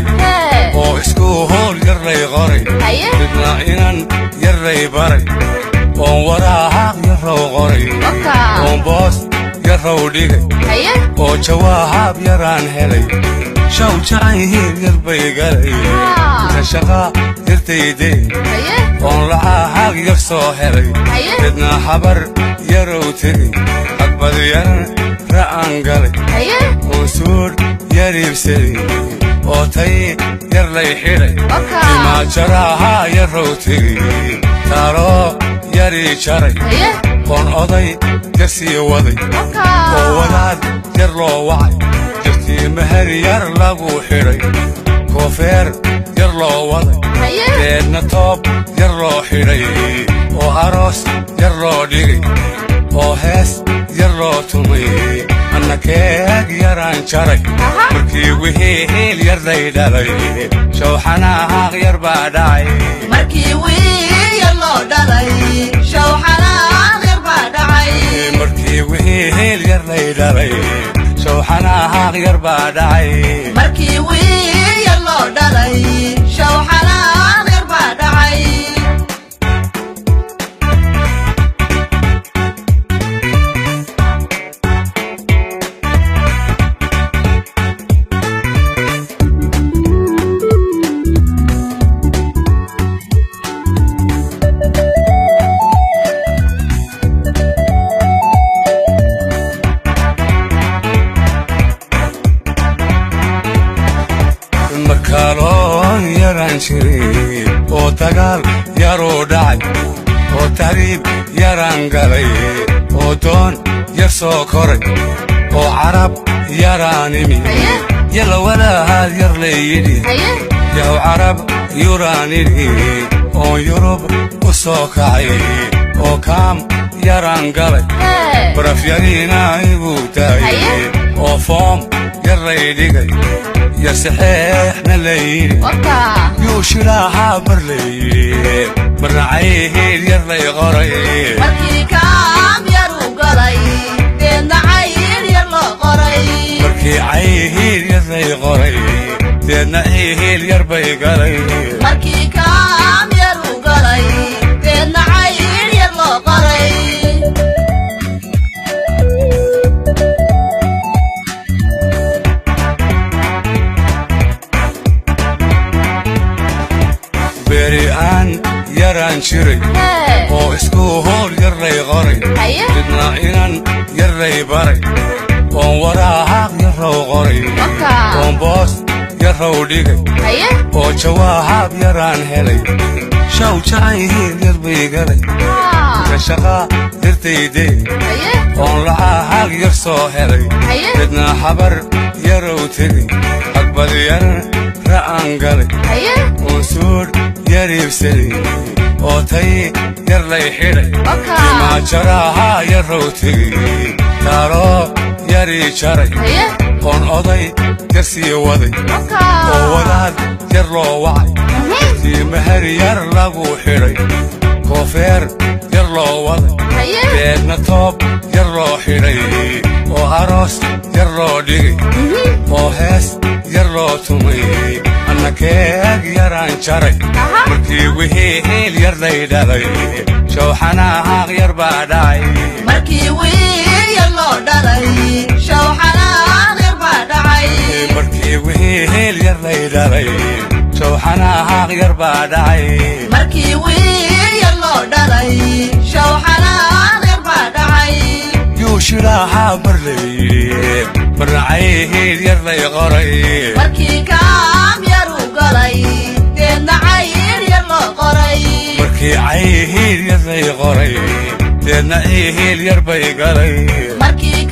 jiray oo isku hool yarlay qoray midna inan yarlay baray oo waraaq yarrow qoray oo boos yarrow dhigay oo jawaab yaraan helay shaw jacayl yarbay galay inta shaqa yartaydee oon lacag yar soo helay midna habar yarow tegay xagbad yaran ra'aan galay oo suur yariibsaday oo tay yarlay xidhay imaa jaraha yarrow tegay taaloo yarii jaray oon oday yar sii waday oo wadaad yar loo wacay jirtii mahar yar lagu xidhay koofeer yar loo waday deedna toob yar loo xidhay oo aroos yar loo dhigay oo hees yar loo tumay anna keeg yaraan jaray markii wixii hiil yarlay dhalay shawxanaaq yar baa dhacay markii wixii yar loo dhalay shawxanaaq yar baa dhacay markii wixii hiil yarlay dhalay shawxanaaq yar baa dhacay markii wixii yar loo dhalay shawxanaaq yar baa dhacay markaloon yaraan jiray oo dagaal yaroo dhacay oo tahriib yaraan galay oo doon yar soo koray oo carab yaraan imi yalla walahaad yar layidhi yaw carab yuraan idhi oon yurub u soo kacay oo kaam yaraan galay baraf yariina igu daayay oo foom yar lay dhigay يا سحيحنا الليل يوشلاها برليل برعيل يرلي غريب مركي كام يرو قري دين عيل يرلو قري مركي عيل يرلي غريب دين عيل يربي قريب مركي كام يرو قري دين عيل يرلو قري بريان يران شري oo isku hool yarlay qoray midna inan yarlay baray oo waraaq yarrow qoray oo boos yarrow dhigay oo jawaab yaraan helay shaw jacayl yarbay galay inta shaqa yartaydee oon lacag yar soo helay midna habar yarow tegay xagbad yaran ra'aan galay oo suur yariibsaday oo tay yarlay xidhay imaa jaraha yarrow tegay taaloo yarii jaray oon oday yar sii waday oo wadaad yar loo wacay jirtii mahar yar lagu xidhay koofeer yar loo waday deedna toob yar loo xidhay oo aroos yar loo dhigay oo hees yar loo tumay anna keeg yaraan jaray markii wixii hiil yarlay dhalay shawxanaaq yar baa dhacay markii wixii yar loo dhalay shawxanaaq yar baa dhacay markii wixii hiil yarlay dhalay shawxanaaq yar baa dhacay markii wixii yar loo dhalay shawxanaaq yar baa dhacay yuushilaaha barlay barcayl yarlay qoray markii kaam yaru galay deedna cayl yar loo qoray markii cayl yarlay qoray deedna cayl yar bay galay markii